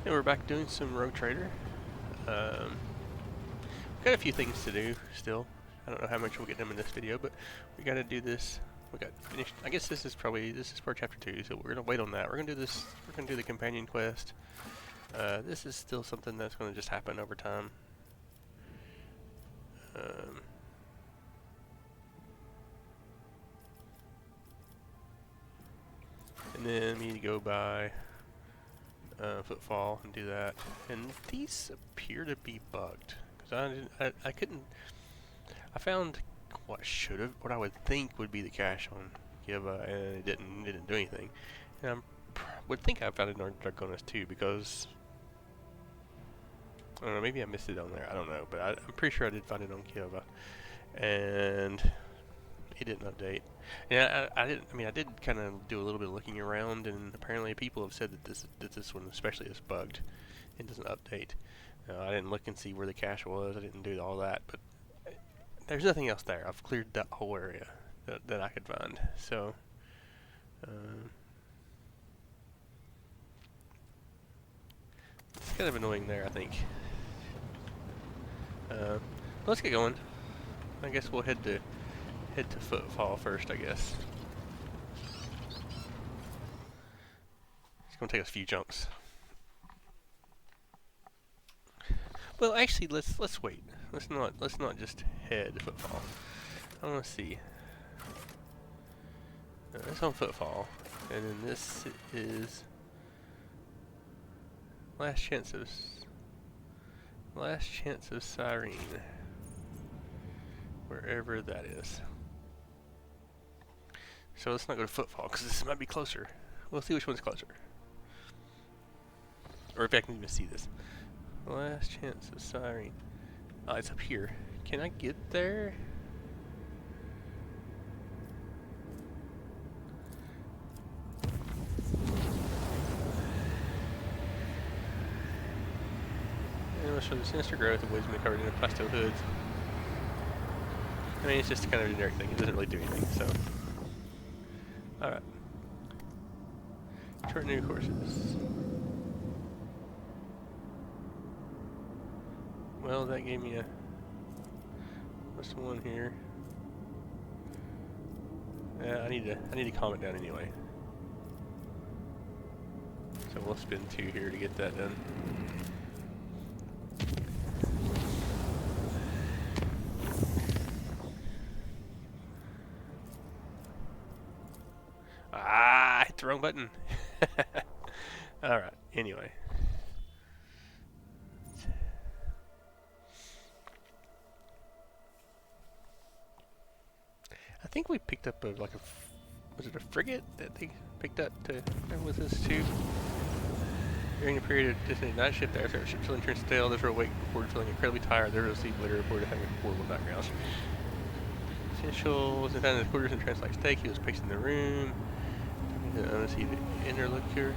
Yeah, we're back doing some Rogue Trader. Got a few things to do still. I don't know how much we'll get done in this video, but we got to do this. We got finished. I guess this is for chapter 2, so we're gonna wait on that. We're gonna do this. We're gonna do the companion quest. This is still something that's gonna just happen over time. And then we need to go by Footfall and do that. And these appear to be bugged because I couldn't. I found what I would think would be the cache on Kiva, and it didn't do anything. And would think I found it on Dragonis too, because I don't know, maybe I missed it on there. I don't know, but I'm pretty sure I did find it on Kiva, and it didn't update. Yeah, I didn't. I mean, I did kind of do a little bit of looking around, and apparently people have said that this one especially is bugged. It doesn't update. I didn't look and see where the cache was. I didn't do all that, but there's nothing else there. I've cleared that whole area that I could find. So, it's kind of annoying there, I think. Let's get going. I guess we'll head to Footfall first, I guess. It's gonna take us a few jumps. Well, actually, let's wait. Let's not just head to Footfall. I want to see. It's on Footfall, and then this is last chance of Cyrene, wherever that is. So let's not go to Footfall, because this might be closer. We'll see which one's closer. Or if I can even see this. Last chance of Cyrene. Oh, it's up here. Can I get there? And we'll show the sinister growth of wisdom covered in plasto hoods. I mean, it's just kind of a generic thing. It doesn't really do anything, so. Alright. Short new courses. Well, that gave me a... What's the one here? Yeah, I need to calm it down anyway. So we'll spend 2 here to get that done. Ah, I hit the wrong button. Alright, anyway. I think we picked up was it a frigate that they picked up to go with us too? During a period of distant night shift, the aircraft ship filling turns tail, there's a wake reported feeling incredibly tired, there's a sea later reported having horrible backgrounds. Essentials, and found in his quarters and translates steak, he was pacing the room. Honestly, the interlocutor,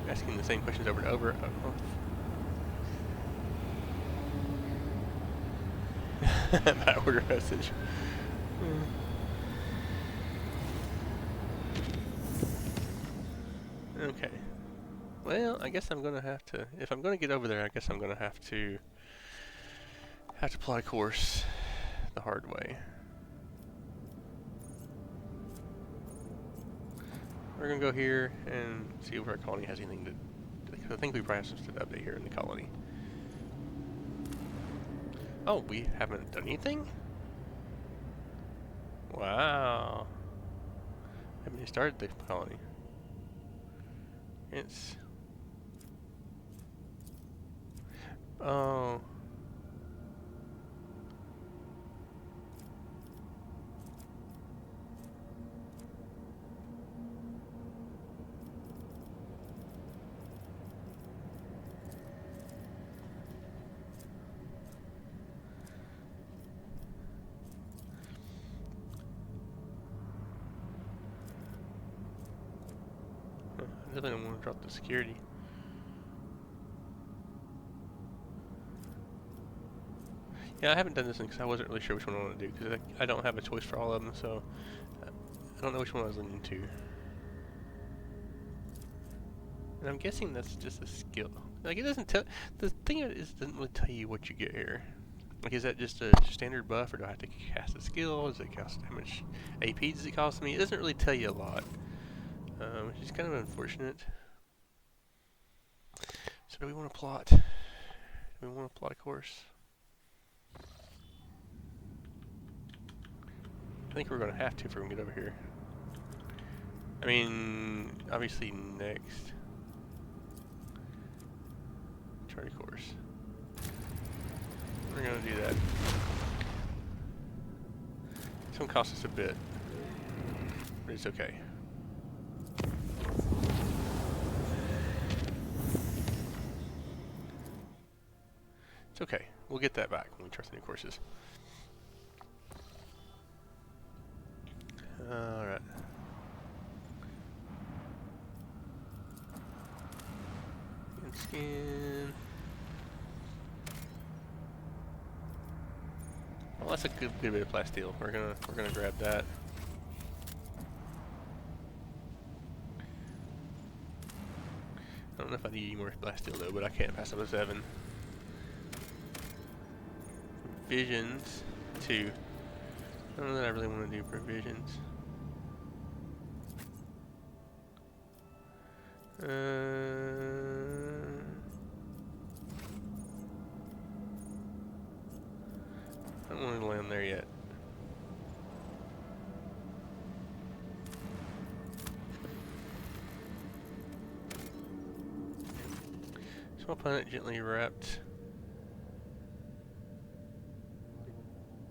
asking the same questions over and over. Backwater message. Okay. Well, I guess I'm gonna have to. If I'm gonna get over there, I guess I'm gonna have to plot a course the hard way. We're gonna go here and see if our colony has anything to. I think we probably have some stuff to update here in the colony. Oh, we haven't done anything? Wow. Haven't even started the colony. It's... Oh. I definitely don't want to drop the security. Yeah, I haven't done this one because I wasn't really sure which one I want to do, because I don't have a choice for all of them, so I don't know which one I was leaning to. And I'm guessing that's just a skill. Like, it doesn't tell... The thing is, it doesn't really tell you what you get here. Like, is that just a standard buff, or do I have to cast a skill? Does it cost... How much AP does it cost me? It doesn't really tell you a lot. Which is kind of unfortunate. So do we want to plot? Do we want to plot a course? I think we're going to have to if we're going to get over here. I mean, obviously next. Chart a course. We're going to do that. It's going to cost us a bit, but it's okay. It's okay. We'll get that back when we trust the new courses. Alright. Skin. Well, that's a good bit of plasteel. We're gonna grab that. I don't know if I need any more plasteel though, but I can't pass up a 7. Provisions 2. I don't know that I really want to do provisions. I don't want to land there yet. Small planet gently wrapped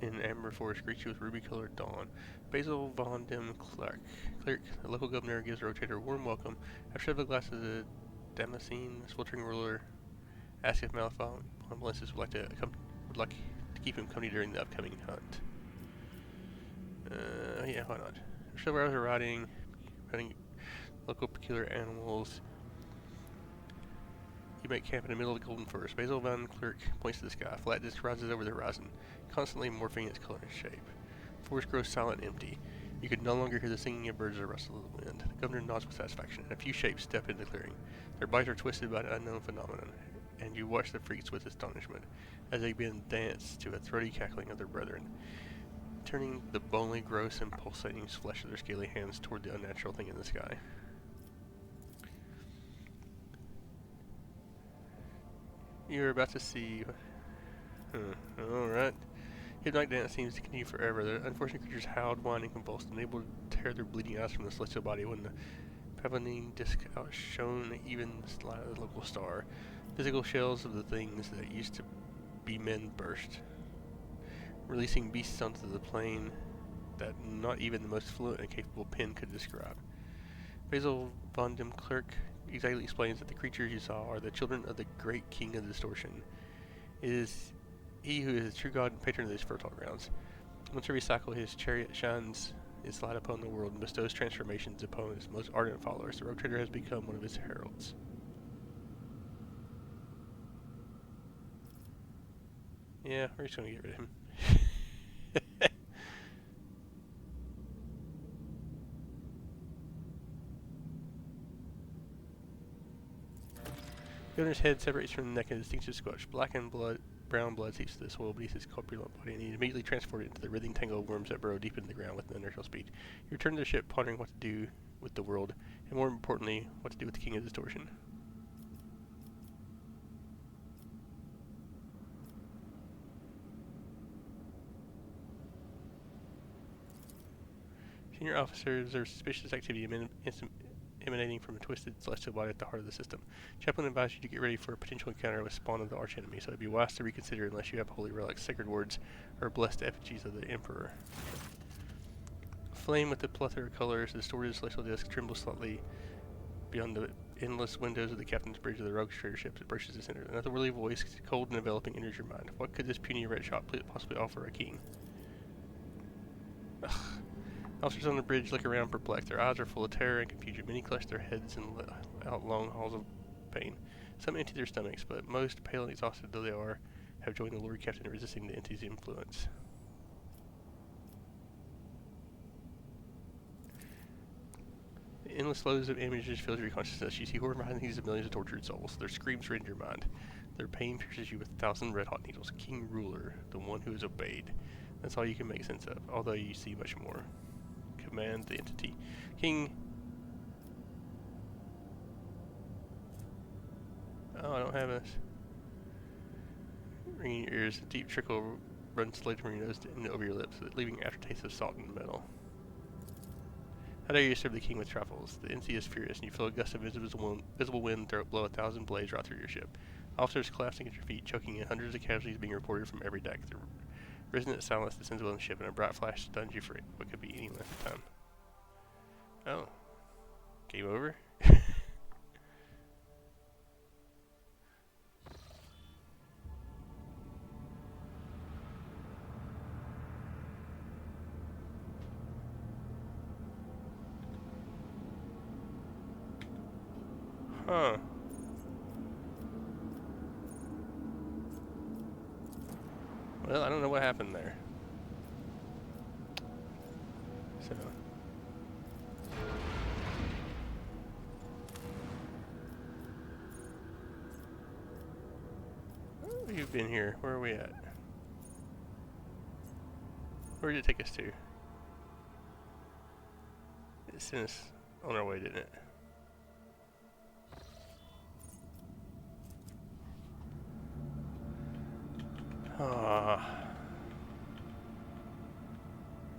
in amber forest greets you with ruby-colored dawn. Basil von dem Clerk, the local governor, gives the rotator a warm welcome. After several glasses of the Damascene, the sweltering ruler asks if Malifaux Melissus would like to keep him company during the upcoming hunt. Yeah, why not? After several hours of riding local peculiar animals, you make camp in the middle of the golden forest. Basil von Clerk points to the sky. Flat disk rises over the horizon, constantly morphing its color and shape. The forest grows silent and empty. You could no longer hear the singing of birds or rustle of the wind. The governor nods with satisfaction, and a few shapes step into the clearing. Their bodies are twisted by an unknown phenomenon, and you watch the freaks with astonishment as they begin to dance to a throaty cackling of their brethren, turning the bony, gross, and pulsating flesh of their scaly hands toward the unnatural thing in the sky. You're about to see... Alright. Hypnotic dance seems to continue forever. The unfortunate creatures howled, whined, and convulsed, unable to tear their bleeding eyes from the celestial body when the pavilion disc outshone even the light of the local star. Physical shells of the things that used to be men burst, releasing beasts onto the plane that not even the most fluent and capable pen could describe. Basil von dem Clerk exactly explains that the creatures you saw are the children of the great king of distortion. It is he who is the true god and patron of these fertile grounds. Once every cycle his chariot shines its light upon the world and bestows transformations upon his most ardent followers. The rotator has become one of his heralds. Yeah, we're just gonna get rid of him. The owner's head separates from the neck in a distinctive squelch. Brown blood seeps to the soil beneath his corpulent body, and he is immediately transported into the writhing tangle of worms that burrow deep into the ground with an inertial speed. You return to the ship, pondering what to do with the world, and more importantly, what to do with the King of Distortion. Senior officer observes suspicious activity emanating from a twisted celestial body at the heart of the system. Chaplain advised you to get ready for a potential encounter with spawn of the archenemy, so it'd be wise to reconsider unless you have holy relics, sacred words, or blessed effigies of the Emperor. Flame with the plethora of colors, the distorted celestial disk trembles slightly beyond the endless windows of the captain's bridge of the rogue trader ship that brushes the center. Another worldly voice, cold and enveloping, enters your mind. What could this puny red shot possibly offer a king? Ugh. Officers on the bridge look around perplexed. Their eyes are full of terror and confusion. Many clutch their heads and let out long hauls of pain. Some empty their stomachs, but most, pale and exhausted though they are, have joined the Lord Captain in resisting the entity's influence. The endless flows of images fills your consciousness. You see horrifying things of millions of tortured souls. Their screams rend your mind. Their pain pierces you with 1,000 red-hot needles. King Ruler, the one who is obeyed. That's all you can make sense of, although you see much more. Command the entity. King... Oh, I don't have this. Ringing your ears, a deep trickle runs slowly from your nose and over your lips, leaving aftertaste of salt and metal. How dare you serve the king with truffles? The NC is furious, and you feel a gust of visible wind blow 1,000 blades right through your ship. Officers collapsing at your feet, choking in, hundreds of casualties being reported from every deck. The resonant silence descends on the ship, and a bright flash stuns you for what could be any length of time. Oh. Game over? Huh. Well, I don't know what happened there. So. You've been here. Where are we at? Where did it take us to? It sent us on our way, didn't it?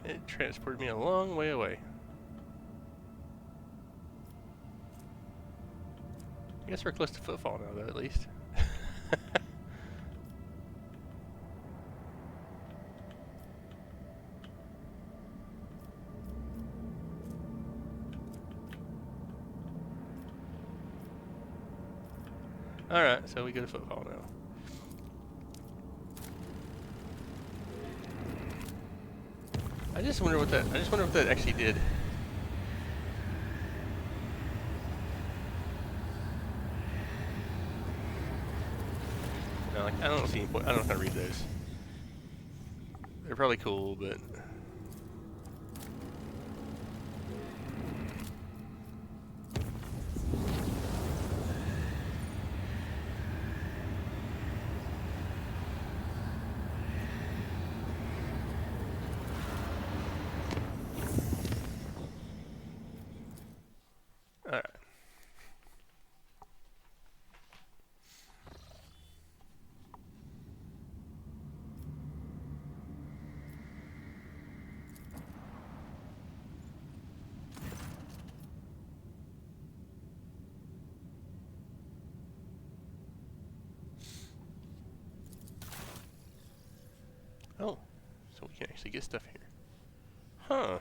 It transported me a long way away. I guess we're close to footfall now, though, at least. Alright, so we go to footfall now. I just wonder what that actually did. No, like, I don't see any point. I don't know how to read those. They're probably cool, but alright. Oh, so we can actually get stuff here. Huh.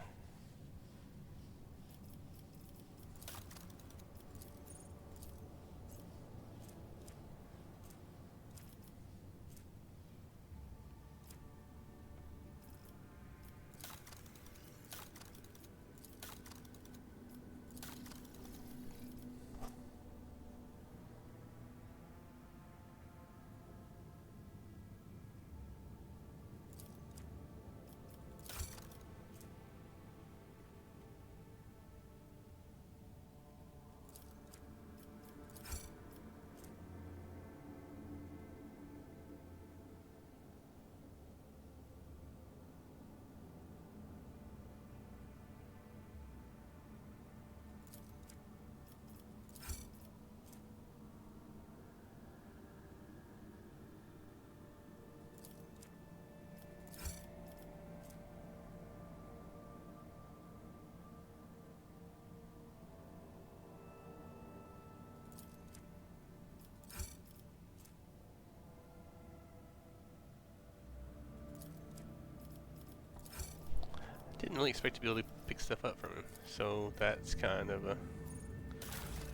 Didn't really expect to be able to pick stuff up from him, so that's kind of a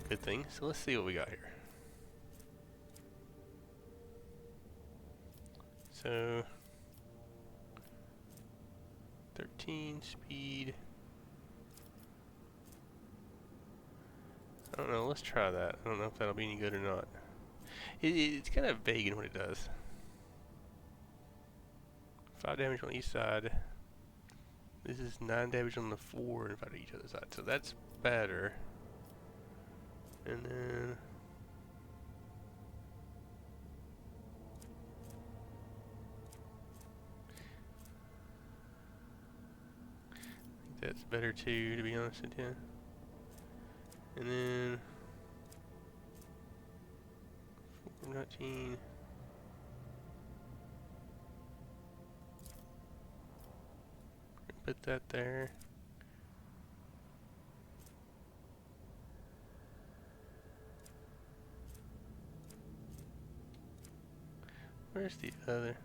good thing. So let's see what we got here. So 13 speed. I don't know, let's try that. I don't know if that'll be any good or not. It's kind of vague in what it does. 5 damage on each side. This is 9 damage on the 4 and 5 to each other side, so that's better. And then I think that's better too, to be honest with you. And then 419. Put that there. Where's the other?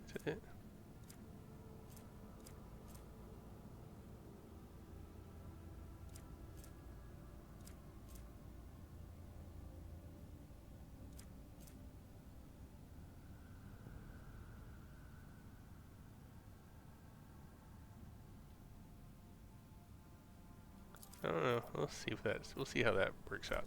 Is that it? I don't know. We'll see if we'll see how that works out.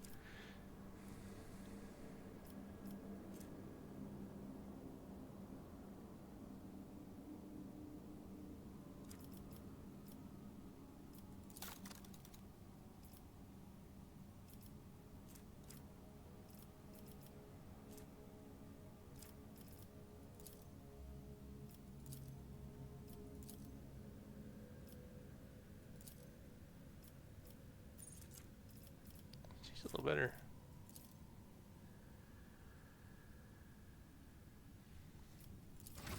She's a little better.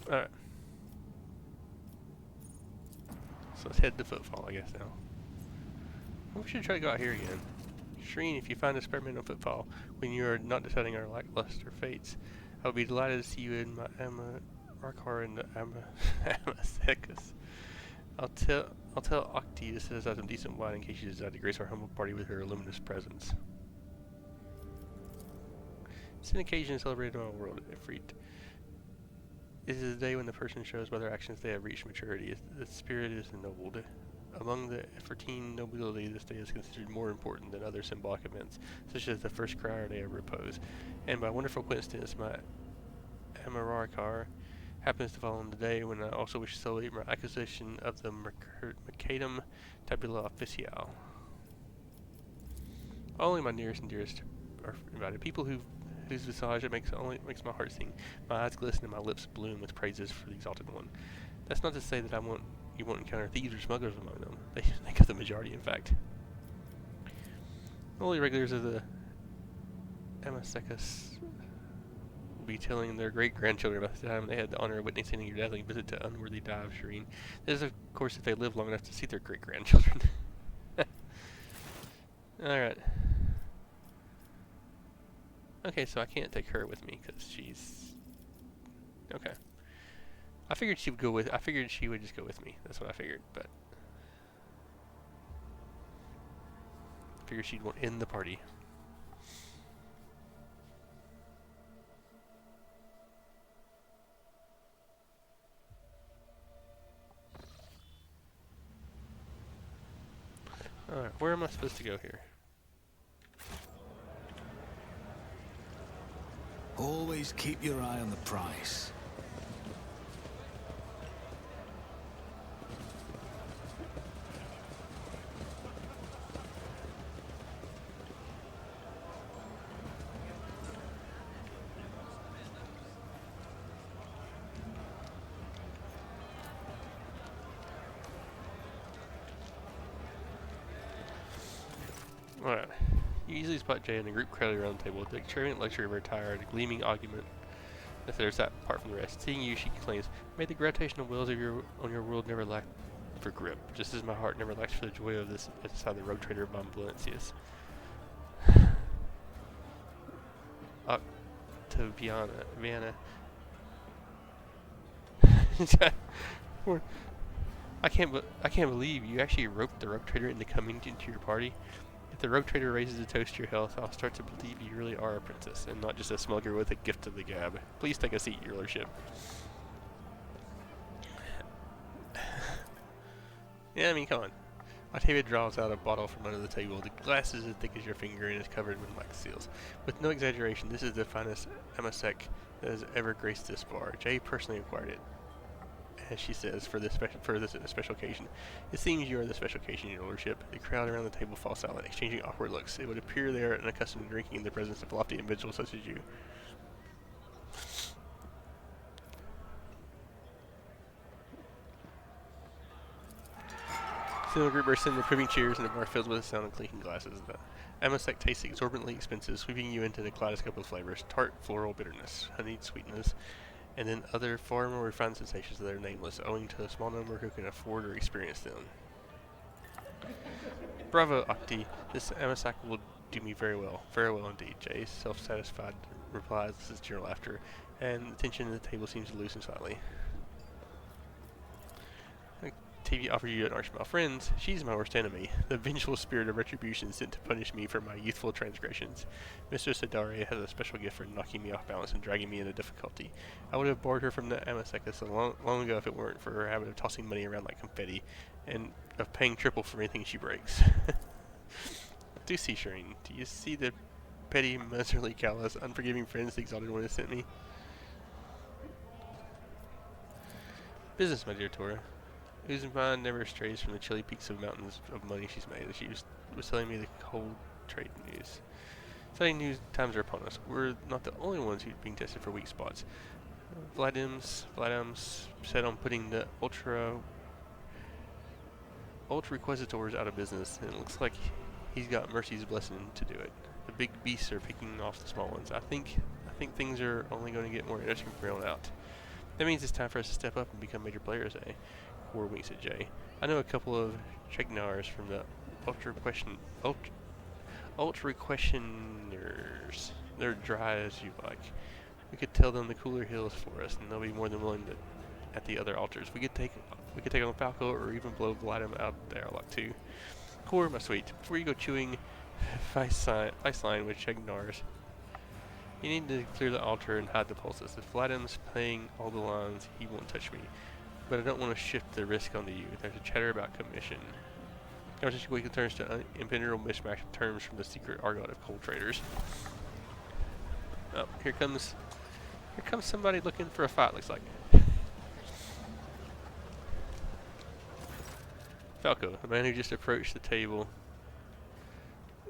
Alright. So let's head to Footfall, I guess, now. We should try to go out here again. Shreen, if you find a experimental Footfall when you are not deciding our lackluster fates, I would be delighted to see you in my Amarkar and Amasecus. I'll tell Octi to set aside some decent wine in case she decides to grace our humble party with her luminous presence. It's an occasion celebrated in our world, Efreet. It is a day when the person shows by their actions they have reached maturity. The spirit is ennobled. Among the Efreetine nobility, this day is considered more important than other symbolic events, such as the first cry or day of repose. And by wonderful coincidence, my Amarkar happens to fall on the day when I also wish to celebrate my acquisition of the Mercatum Tabula Official. Only my nearest and dearest are invited. People whose visage it makes my heart sing, my eyes glisten, and my lips bloom with praises for the Exalted One. That's not to say that you won't encounter thieves or smugglers among them. They make up the majority, in fact. Only regulars of the Amasecus will be telling their great-grandchildren about the time they had the honor of witnessing your dazzling visit to unworthy dive, Shireen. This is, of course, if they live long enough to see their great-grandchildren. Alright. Okay, so I can't take her with me because she's... Okay. I figured she would just go with me. That's what I figured, but... I figured she'd want in the party. Alright, where am I supposed to go here? Always keep your eye on the prize. Alright. You easily spot Jay and a group crowded around the table, the extravagant luxury of her attire, a gleaming argument that there's that apart from the rest. Seeing you, she exclaims, "May the gravitational wheels of your world never lack for grip, just as my heart never lacks for the joy of this beside the rogue trader of Valencius." Vienna. I can't believe you actually roped the rogue trader into coming into your party. If the rogue trader raises a toast to your health, I'll start to believe you really are a princess, and not just a smuggler with a gift of the gab. Please take a seat, your lordship. Yeah, I mean, come on. Octavia draws out a bottle from under the table. The glass is as thick as your finger and is covered with wax seals. With no exaggeration, this is the finest Amasec that has ever graced this bar. Jay personally acquired it. as she says, for this special occasion. It seems you are the special occasion, your lordship. The crowd around the table falls silent, exchanging awkward looks. It would appear they are unaccustomed to drinking in the presence of lofty individuals such as you. Still, a group bursts in, reproving cheers, and the bar fills with the sound of clinking glasses. The Amasec tastes exorbitantly expensive, sweeping you into the kaleidoscope of flavors: tart, floral bitterness, honeyed sweetness, and then other far more refined sensations that are nameless, owing to a small number who can afford or experience them. Bravo, Octi. This Amasec will do me very well indeed. Jay, self-satisfied, replies with sincere laughter, and the tension at the table seems to loosen slightly. TV offers you an arch smile. Friends, she's my worst enemy, the vengeful spirit of retribution sent to punish me for my youthful transgressions. Mr. Sadare has a special gift for knocking me off balance and dragging me into difficulty. I would have barred her from the Amasecus long ago if it weren't for her habit of tossing money around like confetti, and of paying triple for anything she breaks. Do see, Shireen, do you see the petty, miserly, callous, unforgiving friends the exalted one has sent me? Business, my dear Tora. Whose mind never strays from the chilly peaks of mountains of money she's made. She was telling me the cold trade news. Exciting news times are upon us. We're not the only ones who's being tested for weak spots. Vladim's set on putting the ultra requisitors out of business, and it looks like he's got Mercy's blessing to do it. The big beasts are picking off the small ones. I think things are only going to get more interesting from here on out. That means it's time for us to step up and become major players, eh? Core winks at Jay. I know a couple of Chegnars from the Ultra Questioners. They're dry as you like. We could tell them the cooler hills for us, and they'll be more than willing to at the other altars. We could take on Falco or even blow Vladimir out there a lot too. Core, my sweet, before you go chewing vice line with Chegnars, you need to clear the altar and hide the pulses. If Vladimir's playing all the lines, he won't touch me. But I don't want to shift the risk onto you. There's a chatter about commission. Conversation quickly turns to an imperial mishmash of terms from the secret argot of coal traders. Oh, here comes somebody looking for a fight, looks like. Falco, the man who just approached the table,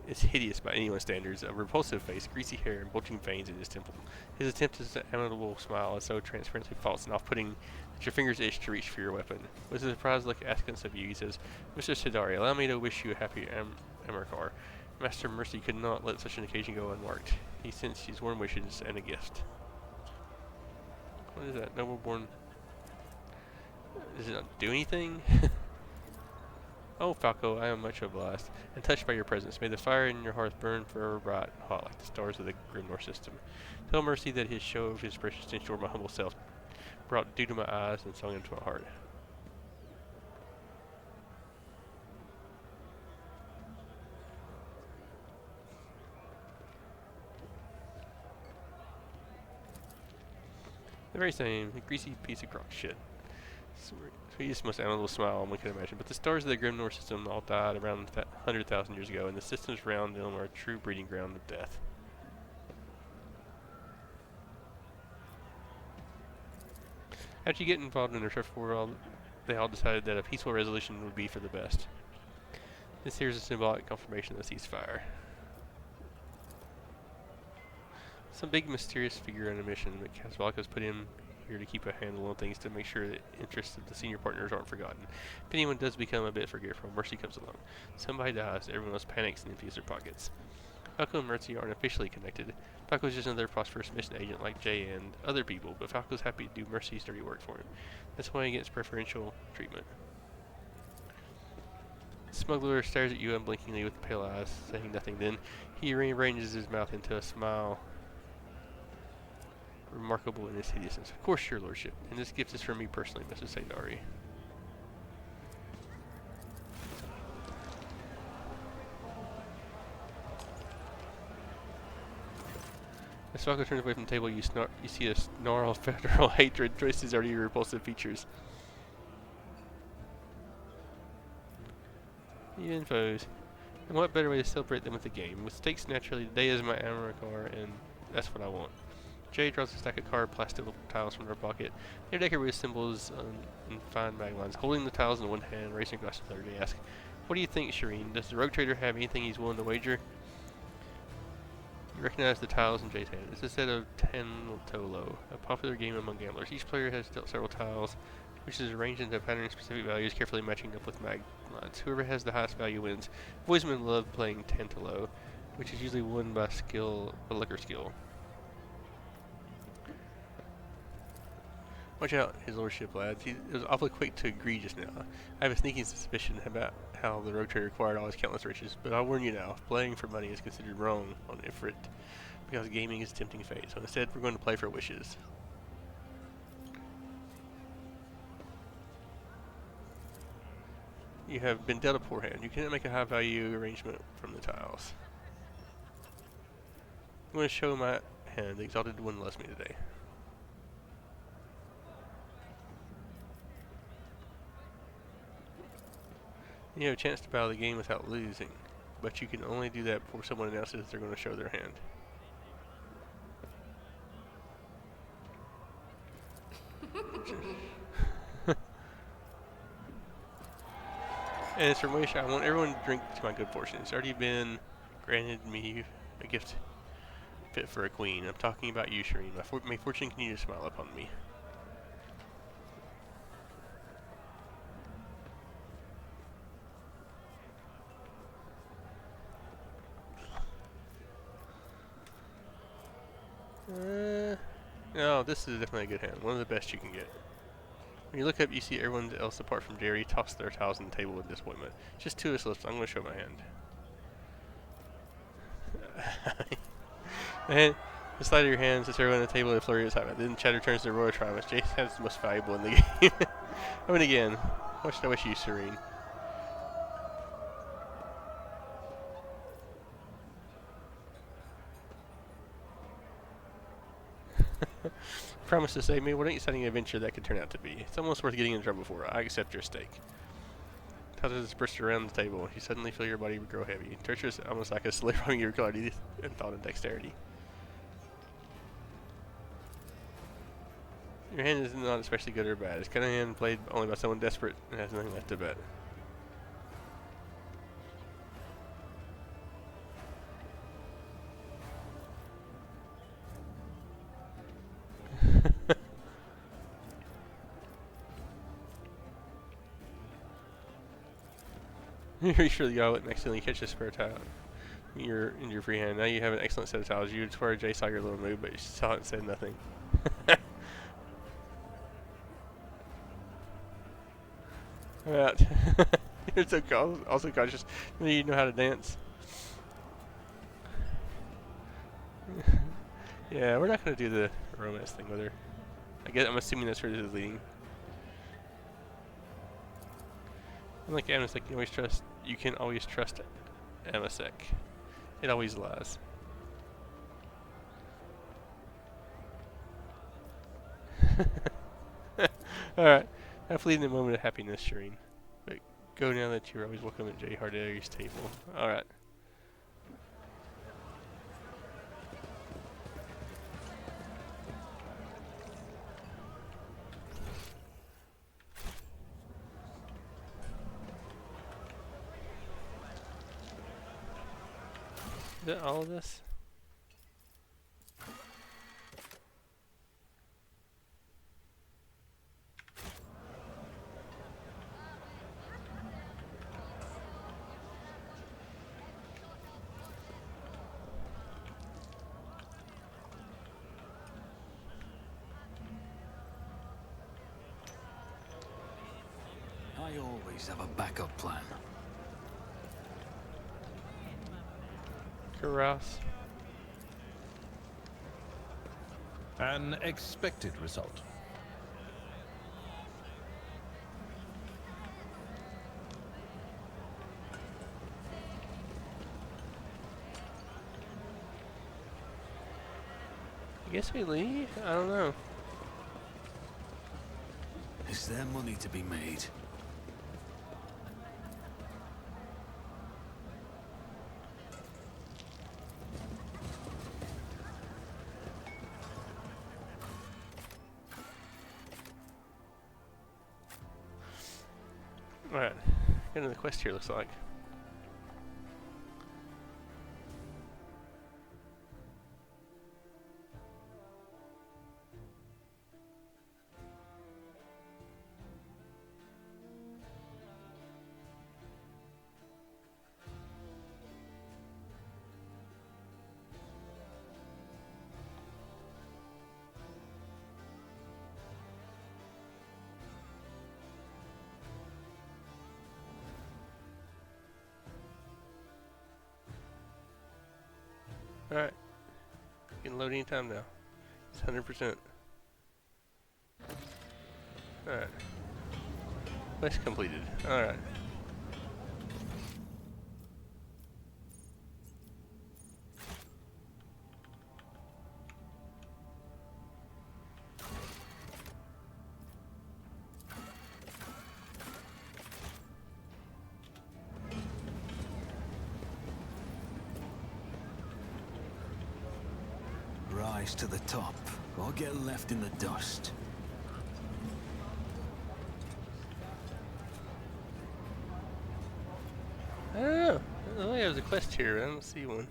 is hideous by anyone's standards. A repulsive face, greasy hair, and bulging veins in his temple. His attempt at an amiable smile is so transparently false and off-putting that your fingers itch to reach for your weapon. With a surprised look askance of you, he says, Mr. Sidari, allow me to wish you a happy Amarkar. Master Mercy could not let such an occasion go unmarked. He sends his warm wishes and a gift. What is that? Nobleborn? Does it not do anything? Oh, Falco, I am much obliged, and touched by your presence. May the fire in your hearth burn forever bright and hot like the stars of the Grimnor system. Tell Mercy that his show of his precious tinge toward my humble self brought dew to my eyes and song into my heart. The very same, a greasy piece of crock shit. Sweetest, most amiable smile one can imagine. But the stars of the Grimnor system all died around 100,000 years ago, and the systems around them are a true breeding ground of death. After you get involved in the turf war, they all decided that a peaceful resolution would be for the best. This here is a symbolic confirmation of the ceasefire. Some big mysterious figure on a mission that Casablanca's put in here to keep a handle on things to make sure that interests of the senior partners aren't forgotten. If anyone does become a bit forgetful, Mercy comes along. Somebody dies, everyone else panics and empties their pockets. Falco and Mercy aren't officially connected. Falco's just another prosperous mission agent like Jay and other people, but Falco's happy to do Mercy's dirty work for him. That's why he gets preferential treatment. The smuggler stares at you unblinkingly with pale eyes, saying nothing. Then he rearranges his mouth into a smile remarkable in its hideousness. Of course, your lordship, and this gift is from me personally, Mrs. Saindari. As Falco turns away from the table, you see a snarl of federal hatred traces his already repulsive features. You infos. And what better way to celebrate them with a game? With stakes, naturally, today is my Amarkar, and that's what I want. J draws a stack of card plastic tiles from their pocket. Their decker with symbols and fine mag lines. Holding the tiles in one hand, racing across the floor, they ask, "What do you think, Shireen? Does the rogue trader have anything he's willing to wager?" You recognize the tiles in Jay's hand. It's a set of 10 Tolo, a popular game among gamblers. Each player has dealt several tiles, which is arranged into pattern-specific values, carefully matching up with mag lines. Whoever has the highest value wins. Voidsmen love playing Tantalo, which is usually won by skill, a liquor skill. Watch out, his lordship, lads. He was awfully quick to agree just now. I have a sneaking suspicion about how the rogue trader acquired all his countless riches, but I'll warn you now, playing for money is considered wrong on Ifrit, because gaming is a tempting fate, so instead we're going to play for wishes. You have been dealt a poor hand. You cannot make a high value arrangement from the tiles. I'm going to show my hand. The exalted one loves me today. You have a chance to battle the game without losing, but you can only do that before someone announces they're going to show their hand. And it's from Wish. I want everyone to drink to my good fortune. It's already been granted me a gift fit for a queen. I'm talking about you, Shireen. May fortune continue to smile upon me. No, this is definitely a good hand. One of the best you can get. When you look up, you see everyone else apart from Jerry toss their tiles on the table with disappointment. Just two of us left. I'm going to show my hand. And the slide of your hands sits everyone on the table in a flurry of excitement. Then chatter turns to royal triumphs. Jason has the most valuable in the game. I win again. What should I wish you, Serene? Promise to save me. What ain't you setting an adventure that could turn out to be? It's almost worth getting in trouble for. I accept your stake. Toddles dispersed around the table. You suddenly feel your body grow heavy. Treacherous, almost like a slave from your clarity and thought and dexterity. Your hand is not especially good or bad. It's kind of hand played only by someone desperate and has nothing left to bet. You reach for the goblet and accidentally catch a spare tile in your free hand. Now you have an excellent set of tiles. You would swear Jay saw your little move, but you saw it and said nothing. Alright. You're so also conscious. You know how to dance. Yeah, we're not going to do the romance thing with her. I'm assuming that's where this is leading. Unlike Amasek, you can always trust Amasek. It always lies. Alright. Have fleeting a moment of happiness, Shireen. But go now that you're always welcome at J. Harder's table. Alright. Is that all of this? I always have a backup plan. Carouse. An expected result. I guess we leave? I don't know. Is there money to be made? Alright, got another quest here, looks like. Alright, you can load anytime now. It's 100%. Alright. Quest completed. Alright. Rise to the top, or get left in the dust. I don't know. I know there's a quest here, but I don't see one.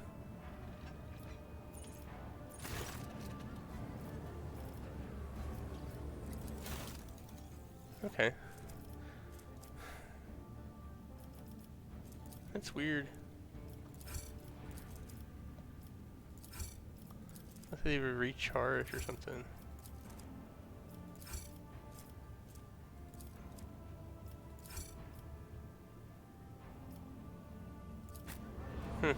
Okay. That's weird. Let's see if we recharge or something. Hmm.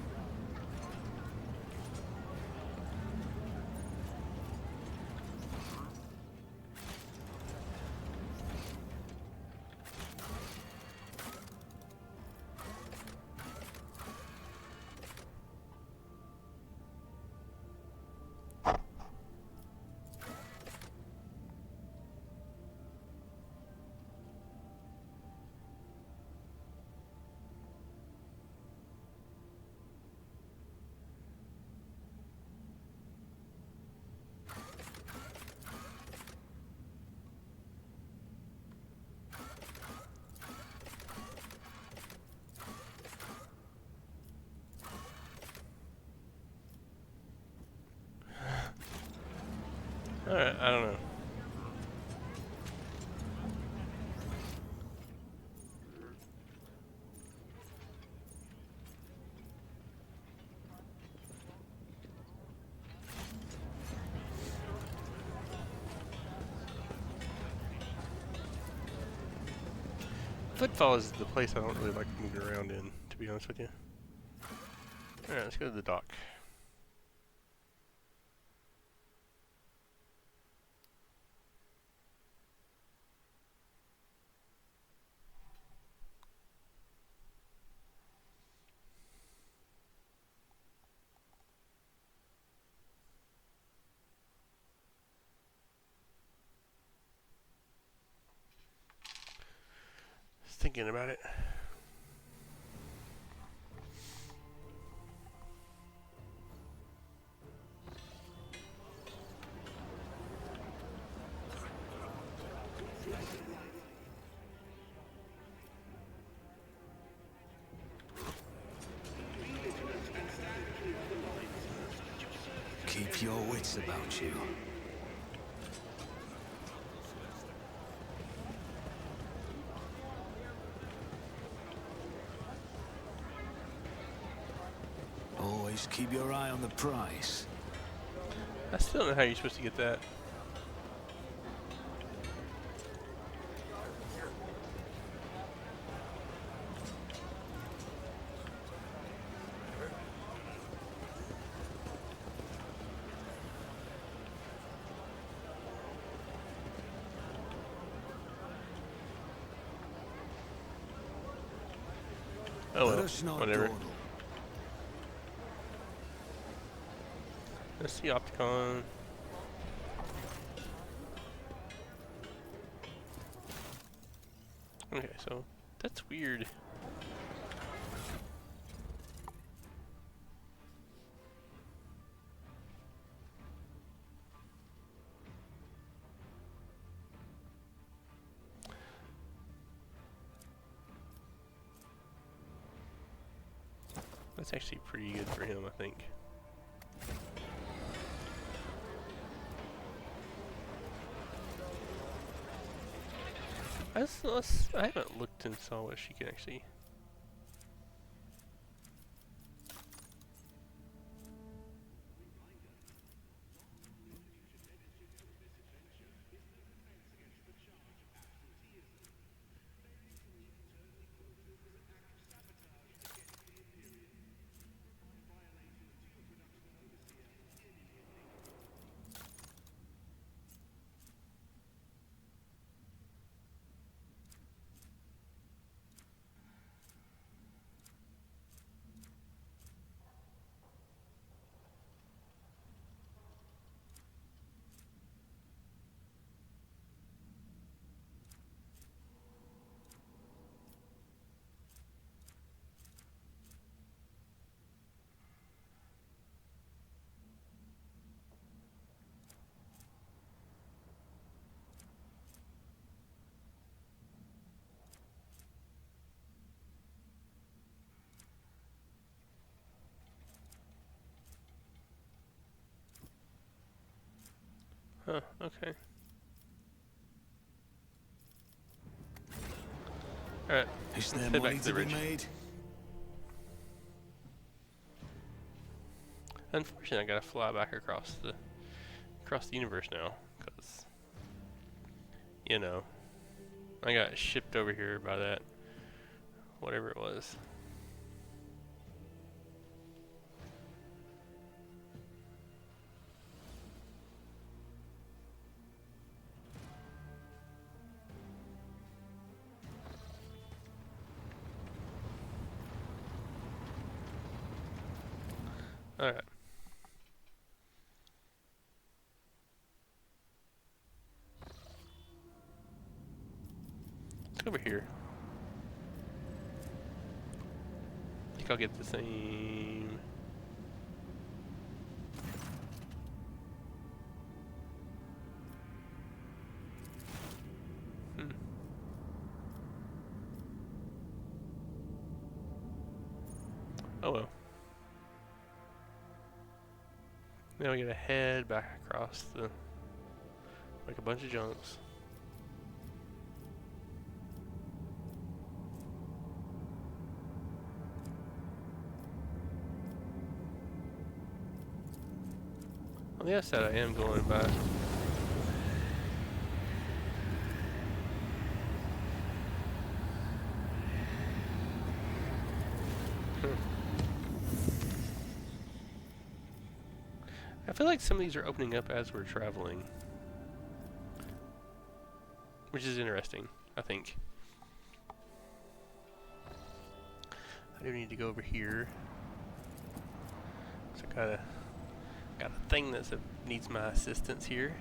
Alright, I don't know. Footfall is the place I don't really like moving around in, to be honest with you. Alright, let's go to the dock. Just thinking about it. Keep your wits about you. Always keep your eye on the prize. I still don't know how you're supposed to get that. Oh well, whatever. Let's see Opticon. Okay, so that's weird. That's actually pretty good for him, I think. I haven't looked and saw what she can actually. Huh, okay. Alright, Is let's there head back money to the to be ridge. made? Unfortunately, I gotta fly back across the universe now, because, you know, I got shipped over here by that, whatever it was. Alright. Let's go over here. I think I'll get the same. Oh well. Now we gotta head back across the, like a bunch of junks. On the other side, I am going by. I feel like some of these are opening up as we're traveling, which is interesting, I think. I do need to go over here. So I got a thing that needs my assistance here.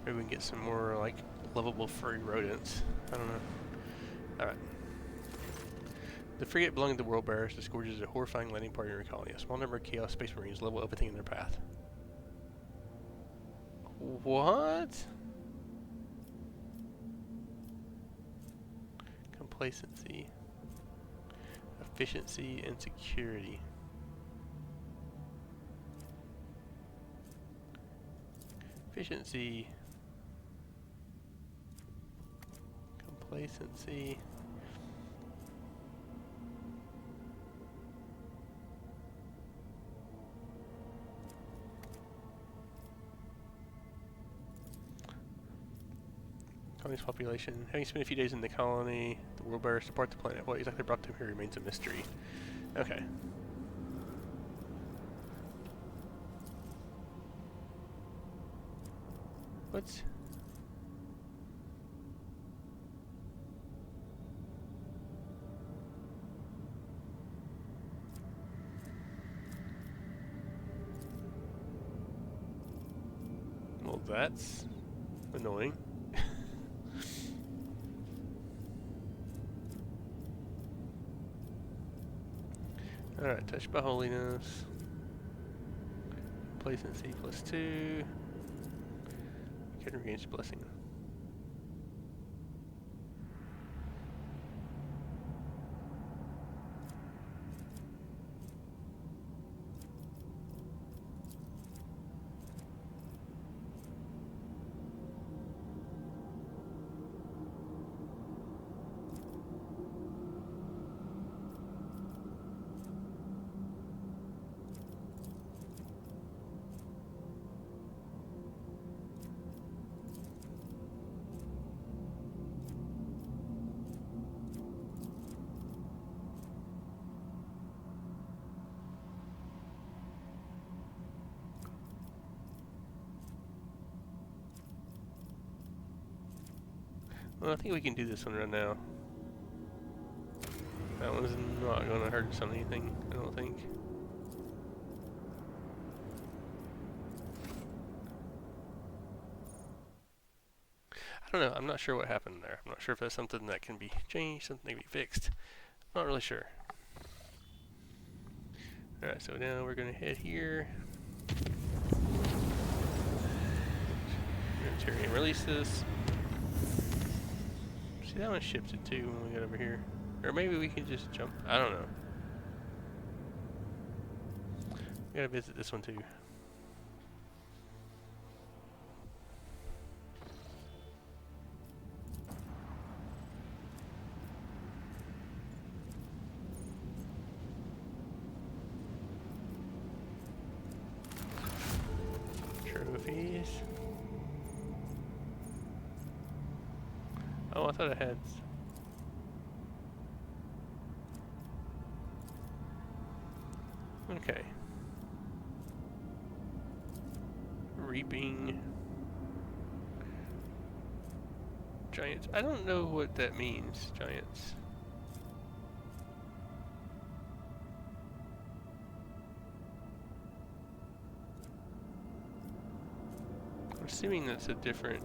Maybe we can get some more like lovable furry rodents. I don't know. Alright. The frigate belonging to the World Bearers disgorges a horrifying landing party in your colony. A small number of Chaos Space Marines level everything in their path. What? Complacency. Efficiency and security. Efficiency. Complacency. Colony's population. Having spent a few days in the colony, the world bearers depart the planet. What exactly brought them here remains a mystery. Okay. What? Well, that's annoying. Alright, touched by holiness. Complacency +2. Can regain blessing. Well, I think we can do this one right now. That one's not going to hurt us on anything, I don't think. I don't know, I'm not sure what happened there. I'm not sure if that's something that can be changed, something that can be fixed. Not really sure. Alright, so now we're going to head here. We're going to release this. See, that one shifted too when we got over here. Or maybe we can just jump. I don't know. We gotta visit this one too. Trophies. Oh, I thought I had. Okay. Reaping. Giants. I don't know what that means, giants. I'm assuming that's a different.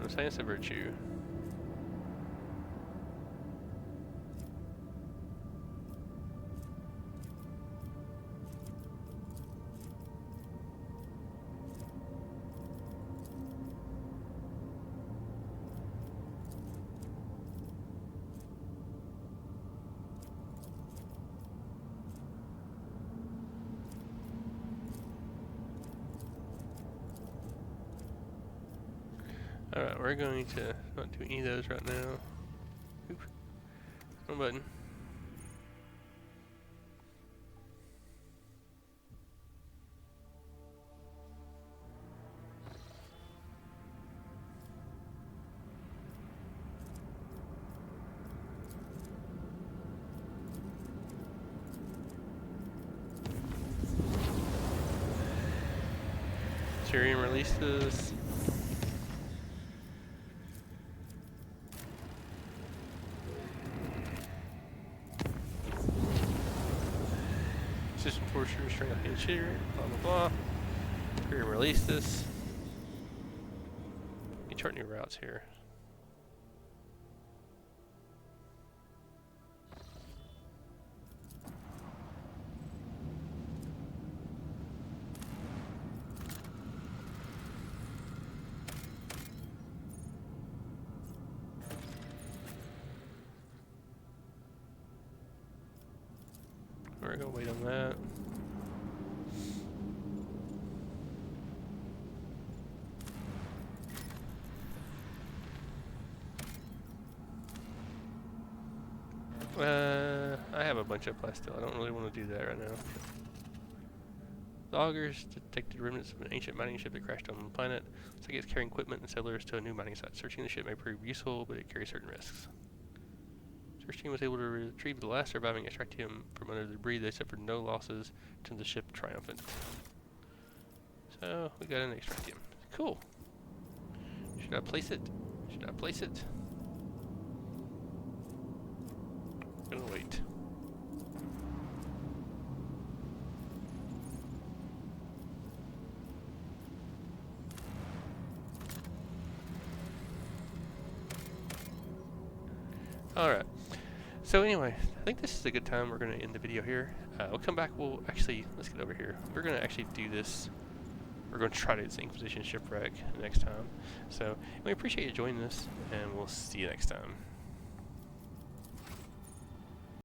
Science of virtue. Alright, we're going to not do any of those right now. Oop. Wrong button. Imperium releases. System force restraint on the interior, blah blah blah. Imperium release this. You chart new routes here. We're gonna wait on that. I have a bunch of plastil. I don't really want to do that right now. The augurs detected remnants of an ancient mining ship that crashed on the planet. Looks like it's carrying equipment and settlers to a new mining site. Searching the ship may prove useful, but it carries certain risks. Search team was able to retrieve the last surviving extractium from under the debris. They suffered no losses, turned the ship triumphant. So, we got an extractium. Cool. Should I place it? Should I place it? I'm gonna wait. Alright. So anyway, I think this is a good time. We're going to end the video here. We'll come back. We'll actually, let's get over here. We're going to actually do this. We're going to try to do this Inquisition shipwreck next time. So we appreciate you joining us, and we'll see you next time.